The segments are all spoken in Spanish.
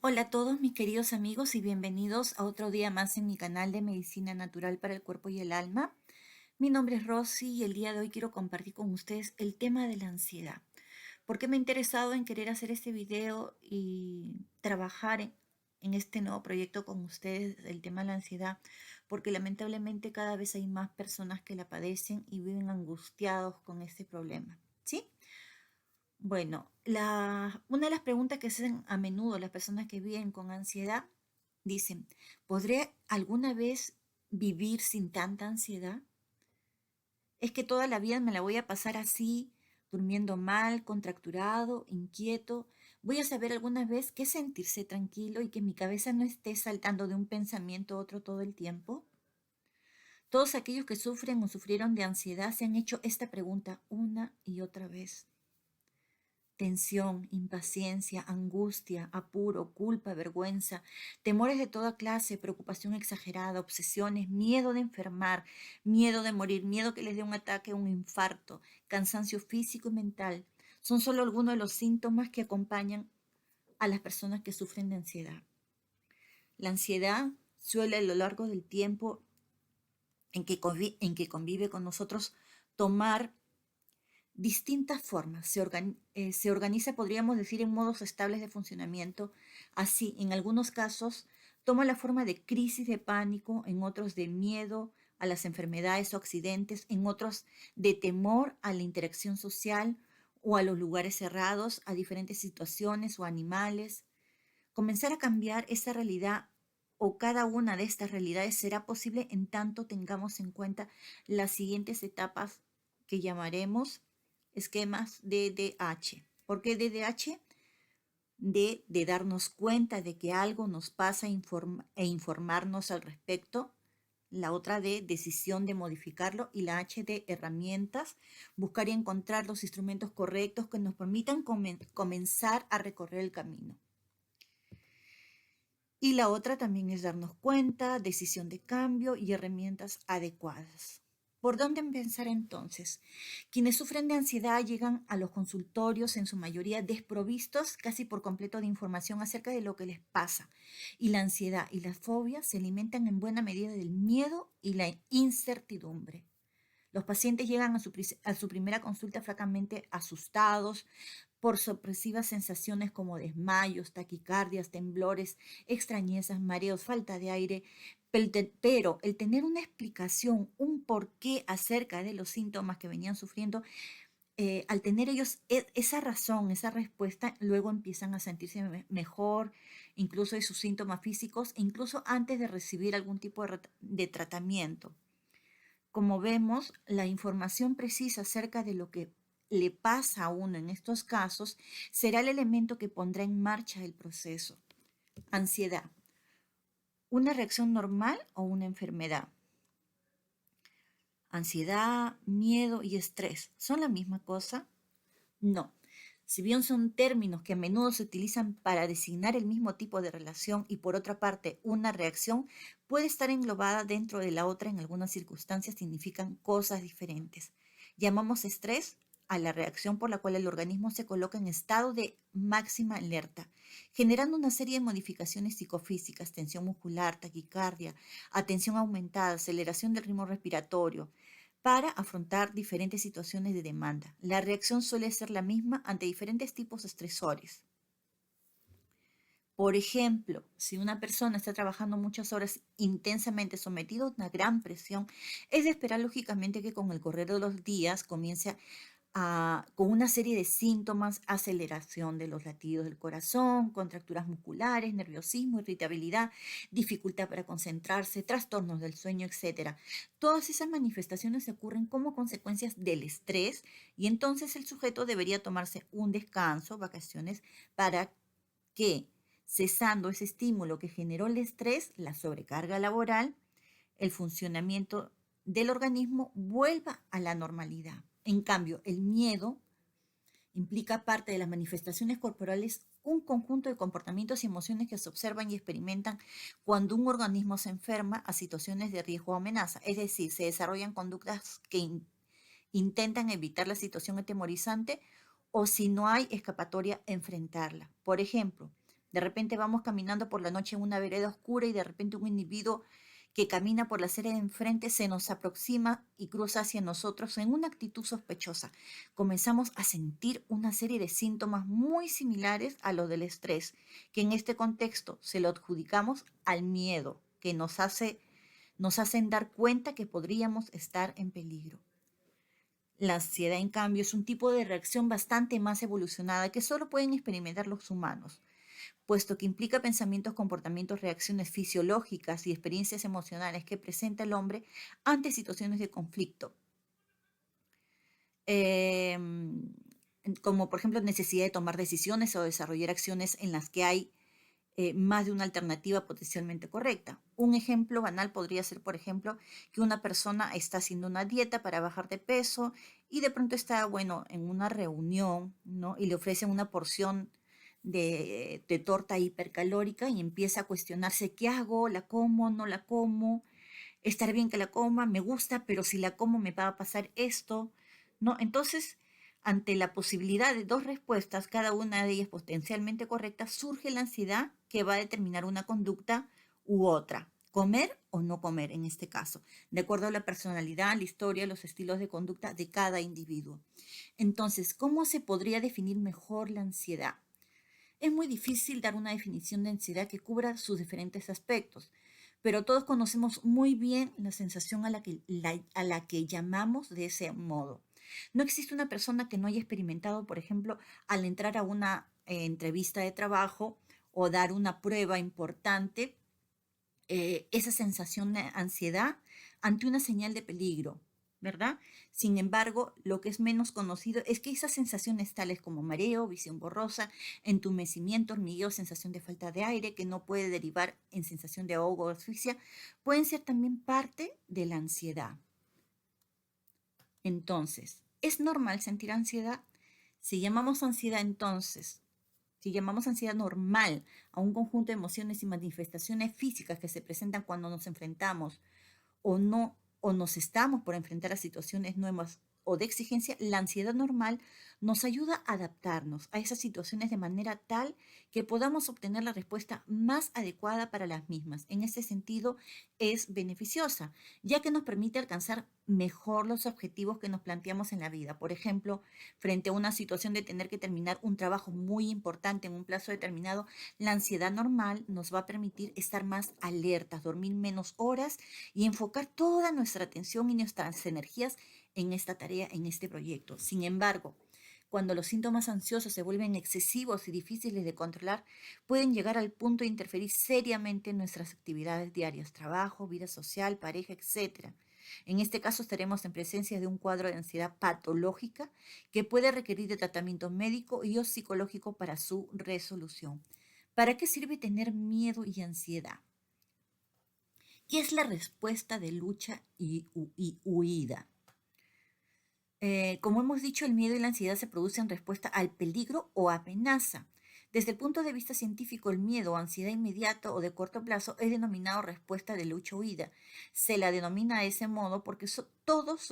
Hola a todos mis queridos amigos y bienvenidos a otro día más en mi canal de Medicina Natural para el Cuerpo y el Alma. Mi nombre es Rosy y el día de hoy quiero compartir con ustedes el tema de la ansiedad. ¿Por qué me he interesado en querer hacer este video y trabajar en este nuevo proyecto con ustedes, el tema de la ansiedad? Porque lamentablemente cada vez hay más personas que la padecen y viven angustiados con este problema, ¿sí? Bueno, una de las preguntas que se hacen a menudo las personas que viven con ansiedad dicen, ¿podré alguna vez vivir sin tanta ansiedad? ¿Es que toda la vida me la voy a pasar así, durmiendo mal, contracturado, inquieto? ¿Voy a saber alguna vez qué sentirse tranquilo y que mi cabeza no esté saltando de un pensamiento a otro todo el tiempo? Todos aquellos que sufren o sufrieron de ansiedad se han hecho esta pregunta una y otra vez. Tensión, impaciencia, angustia, apuro, culpa, vergüenza, temores de toda clase, preocupación exagerada, obsesiones, miedo de enfermar, miedo de morir, miedo que les dé un ataque, un infarto, cansancio físico y mental, son solo algunos de los síntomas que acompañan a las personas que sufren de ansiedad. La ansiedad suele a lo largo del tiempo en que convive con nosotros tomar distintas formas. Se organiza, podríamos decir, en modos estables de funcionamiento. Así, en algunos casos, toma la forma de crisis de pánico, en otros de miedo a las enfermedades o accidentes, en otros de temor a la interacción social o a los lugares cerrados, a diferentes situaciones o animales. Comenzar a cambiar esa realidad o cada una de estas realidades será posible en tanto tengamos en cuenta las siguientes etapas que llamaremos esquemas DDH. ¿Por qué DDH? De darnos cuenta de que algo nos pasa e informarnos al respecto. La otra de decisión de modificarlo y la H de herramientas, buscar y encontrar los instrumentos correctos que nos permitan comenzar a recorrer el camino. Y la otra también es darnos cuenta, decisión de cambio y herramientas adecuadas. ¿Por dónde empezar entonces? Quienes sufren de ansiedad llegan a los consultorios en su mayoría desprovistos casi por completo de información acerca de lo que les pasa. Y la ansiedad y las fobias se alimentan en buena medida del miedo y la incertidumbre. Los pacientes llegan a su primera consulta francamente asustados por sorpresivas sensaciones como desmayos, taquicardias, temblores, extrañezas, mareos, falta de aire, pero el tener una explicación, un porqué acerca de los síntomas que venían sufriendo, al tener ellos esa razón, esa respuesta, luego empiezan a sentirse mejor, incluso de sus síntomas físicos, e incluso antes de recibir algún tipo de tratamiento. Como vemos, la información precisa acerca de lo que le pasa a uno en estos casos será el elemento que pondrá en marcha el proceso. Ansiedad. ¿Una reacción normal o una enfermedad? Ansiedad, miedo y estrés, ¿son la misma cosa? No. Si bien son términos que a menudo se utilizan para designar el mismo tipo de relación y por otra parte una reacción puede estar englobada dentro de la otra en algunas circunstancias significan cosas diferentes. Llamamos estrés a la reacción por la cual el organismo se coloca en estado de máxima alerta, generando una serie de modificaciones psicofísicas, tensión muscular, taquicardia, atención aumentada, aceleración del ritmo respiratorio, para afrontar diferentes situaciones de demanda. La reacción suele ser la misma ante diferentes tipos de estresores. Por ejemplo, si una persona está trabajando muchas horas intensamente sometido a una gran presión, es de esperar lógicamente que con el correr de los días comience con una serie de síntomas, aceleración de los latidos del corazón, contracturas musculares, nerviosismo, irritabilidad, dificultad para concentrarse, trastornos del sueño, etcétera. Todas esas manifestaciones ocurren como consecuencias del estrés y entonces el sujeto debería tomarse un descanso, vacaciones, para que, cesando ese estímulo que generó el estrés, la sobrecarga laboral, el funcionamiento del organismo vuelva a la normalidad. En cambio, el miedo implica parte de las manifestaciones corporales un conjunto de comportamientos y emociones que se observan y experimentan cuando un organismo se enferma a situaciones de riesgo o amenaza. Es decir, se desarrollan conductas que intentan evitar la situación atemorizante o si no hay escapatoria, enfrentarla. Por ejemplo, De repente vamos caminando por la noche en una vereda oscura y de repente un individuo que camina por la acera de enfrente se nos aproxima y cruza hacia nosotros en una actitud sospechosa. Comenzamos a sentir una serie de síntomas muy similares a los del estrés, que en este contexto se lo adjudicamos al miedo, que nos hacen dar cuenta que podríamos estar en peligro. La ansiedad, en cambio, es un tipo de reacción bastante más evolucionada que solo pueden experimentar los humanos, puesto que implica pensamientos, comportamientos, reacciones fisiológicas y experiencias emocionales que presenta el hombre ante situaciones de conflicto, em, como por ejemplo necesidad de tomar decisiones o desarrollar acciones en las que hay más de una alternativa potencialmente correcta. Un ejemplo banal podría ser, por ejemplo, que una persona está haciendo una dieta para bajar de peso y de pronto está, bueno, en una reunión, ¿no? Y le ofrecen una porción de torta hipercalórica y empieza a cuestionarse, ¿qué hago? ¿La como? ¿No la como? ¿Estar bien que la coma? Me gusta, pero si la como me va a pasar esto, ¿no? Entonces, ante la posibilidad de dos respuestas, cada una de ellas potencialmente correcta, surge la ansiedad que va a determinar una conducta u otra. Comer o no comer en este caso, de acuerdo a la personalidad, la historia, los estilos de conducta de cada individuo. Entonces, ¿cómo se podría definir mejor la ansiedad? Es muy difícil dar una definición de ansiedad que cubra sus diferentes aspectos, pero todos conocemos muy bien la sensación a la que llamamos de ese modo. No existe una persona que no haya experimentado, por ejemplo, al entrar a una entrevista de trabajo o dar una prueba importante, esa sensación de ansiedad ante una señal de peligro, ¿verdad? Sin embargo, lo que es menos conocido es que esas sensaciones tales como mareo, visión borrosa, entumecimiento, hormigueo, sensación de falta de aire, que no puede derivar en sensación de ahogo o asfixia, pueden ser también parte de la ansiedad. Entonces, ¿es normal sentir ansiedad? Si llamamos ansiedad entonces Si llamamos ansiedad normal a un conjunto de emociones y manifestaciones físicas que se presentan cuando nos enfrentamos o no, o nos estamos por enfrentar a situaciones nuevas o de exigencia, la ansiedad normal nos ayuda a adaptarnos a esas situaciones de manera tal que podamos obtener la respuesta más adecuada para las mismas. En ese sentido, es beneficiosa, ya que nos permite alcanzar mejor los objetivos que nos planteamos en la vida. Por ejemplo, frente a una situación de tener que terminar un trabajo muy importante en un plazo determinado, la ansiedad normal nos va a permitir estar más alertas, dormir menos horas y enfocar toda nuestra atención y nuestras energías en esta tarea, en este proyecto. Sin embargo, cuando los síntomas ansiosos se vuelven excesivos y difíciles de controlar, pueden llegar al punto de interferir seriamente en nuestras actividades diarias, trabajo, vida social, pareja, etc. En este caso estaremos en presencia de un cuadro de ansiedad patológica que puede requerir de tratamiento médico y o psicológico para su resolución. ¿Para qué sirve tener miedo y ansiedad? ¿Qué es la respuesta de lucha y huida? Como hemos dicho, el miedo y la ansiedad se producen en respuesta al peligro o amenaza. Desde el punto de vista científico, el miedo o ansiedad inmediato o de corto plazo es denominado respuesta de lucha o huida. Se la denomina de ese modo porque todos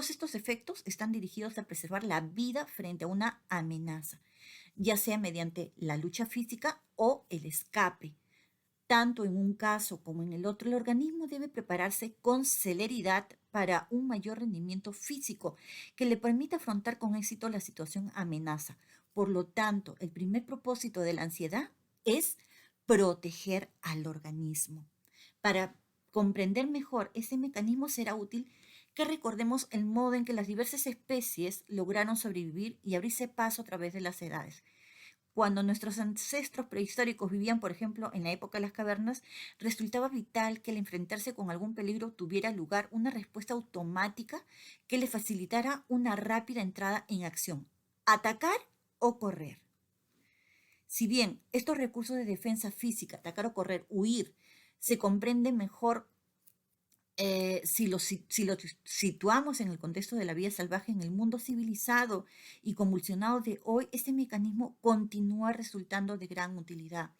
estos efectos están dirigidos a preservar la vida frente a una amenaza, ya sea mediante la lucha física o el escape. Tanto en un caso como en el otro, el organismo debe prepararse con celeridad para un mayor rendimiento físico que le permita afrontar con éxito la situación amenaza. Por lo tanto, el primer propósito de la ansiedad es proteger al organismo. Para comprender mejor ese mecanismo será útil que recordemos el modo en que las diversas especies lograron sobrevivir y abrirse paso a través de las edades. Cuando nuestros ancestros prehistóricos vivían, por ejemplo, en la época de las cavernas, resultaba vital que al enfrentarse con algún peligro tuviera lugar una respuesta automática que le facilitara una rápida entrada en acción, atacar o correr. Si bien estos recursos de defensa física, atacar o correr, huir, se comprenden mejor si lo situamos en el contexto de la vida salvaje en el mundo civilizado y convulsionado de hoy, este mecanismo continúa resultando de gran utilidad.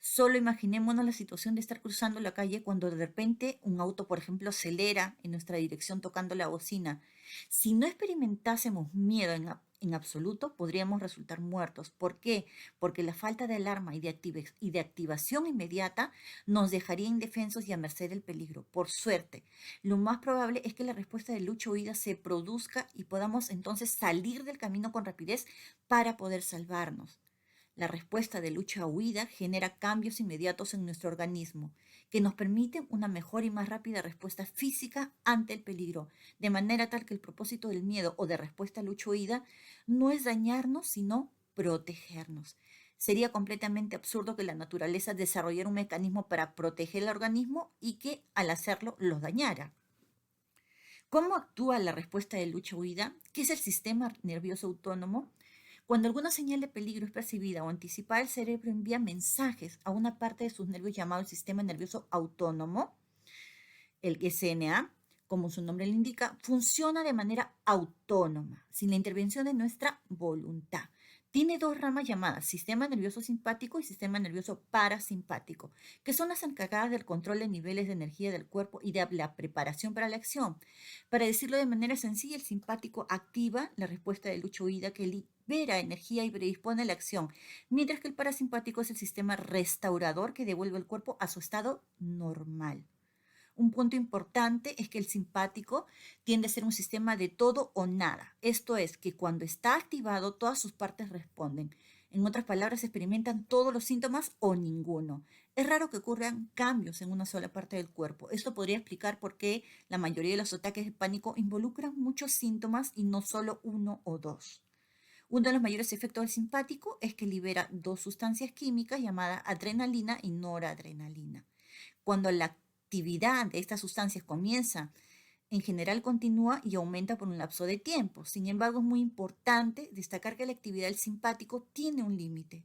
Solo imaginémonos la situación de estar cruzando la calle cuando de repente un auto, por ejemplo, acelera en nuestra dirección tocando la bocina. Si no experimentásemos miedo en absoluto, podríamos resultar muertos. ¿Por qué? Porque la falta de alarma y de activación inmediata nos dejaría indefensos y a merced del peligro. Por suerte, lo más probable es que la respuesta de lucha o huida se produzca y podamos entonces salir del camino con rapidez para poder salvarnos. La respuesta de lucha o huida genera cambios inmediatos en nuestro organismo que nos permiten una mejor y más rápida respuesta física ante el peligro, de manera tal que el propósito del miedo o de respuesta a lucha o huida no es dañarnos, sino protegernos. Sería completamente absurdo que la naturaleza desarrollara un mecanismo para proteger el organismo y que al hacerlo los dañara. ¿Cómo actúa la respuesta de lucha o huida? ¿Qué es el sistema nervioso autónomo? Cuando alguna señal de peligro es percibida o anticipada, el cerebro envía mensajes a una parte de sus nervios llamado el sistema nervioso autónomo, el SNA, como su nombre le indica, funciona de manera autónoma, sin la intervención de nuestra voluntad. Tiene dos ramas llamadas sistema nervioso simpático y sistema nervioso parasimpático, que son las encargadas del control de niveles de energía del cuerpo y de la preparación para la acción. Para decirlo de manera sencilla, el simpático activa la respuesta de lucha-huida que libera energía y predispone a la acción, mientras que el parasimpático es el sistema restaurador que devuelve el cuerpo a su estado normal. Un punto importante es que el simpático tiende a ser un sistema de todo o nada. Esto es, que cuando está activado, todas sus partes responden. En otras palabras, se experimentan todos los síntomas o ninguno. Es raro que ocurran cambios en una sola parte del cuerpo. Esto podría explicar por qué la mayoría de los ataques de pánico involucran muchos síntomas y no solo uno o dos. Uno de los mayores efectos del simpático es que libera dos sustancias químicas llamadas adrenalina y noradrenalina. Cuando la actividad de estas sustancias comienza, en general continúa y aumenta por un lapso de tiempo. Sin embargo, es muy importante destacar que la actividad del simpático tiene un límite.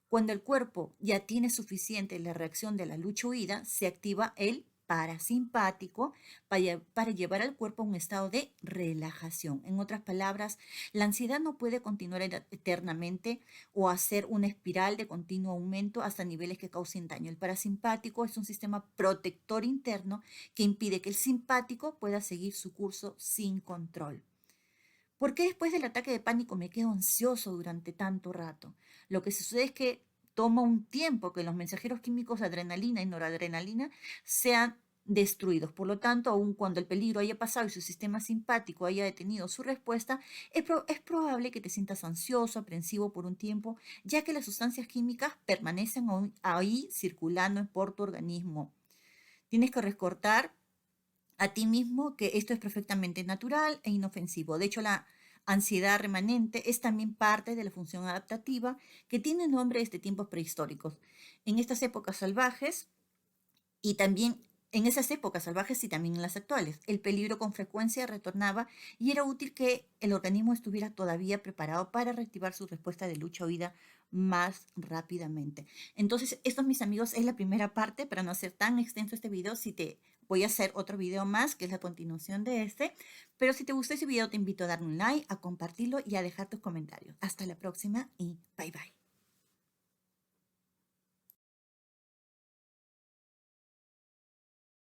Cuando el cuerpo ya tiene suficiente la reacción de la lucha-huida, se activa el parasimpático para llevar al cuerpo a un estado de relajación. En otras palabras, la ansiedad no puede continuar eternamente o hacer una espiral de continuo aumento hasta niveles que causen daño. El parasimpático es un sistema protector interno que impide que el simpático pueda seguir su curso sin control. ¿Por qué después del ataque de pánico me quedo ansioso durante tanto rato? Lo que sucede es que toma un tiempo que los mensajeros químicos adrenalina y noradrenalina sean destruidos. Por lo tanto, aun cuando el peligro haya pasado y su sistema simpático haya detenido su respuesta, es probable que te sientas ansioso, aprensivo por un tiempo, ya que las sustancias químicas permanecen ahí circulando por tu organismo. Tienes que recordar a ti mismo que esto es perfectamente natural e inofensivo. De hecho, la ansiedad remanente es también parte de la función adaptativa que tiene nombre desde tiempos prehistóricos. En estas épocas salvajes y también en esas épocas salvajes y también en las actuales, el peligro con frecuencia retornaba y era útil que el organismo estuviera todavía preparado para reactivar su respuesta de lucha o huida más rápidamente. Entonces, esto, mis amigos, es la primera parte. Para no hacer tan extenso este video, si te voy a hacer otro video más, que es la continuación de este. Pero si te gustó ese video, te invito a darle un like, a compartirlo y a dejar tus comentarios. Hasta la próxima y bye bye.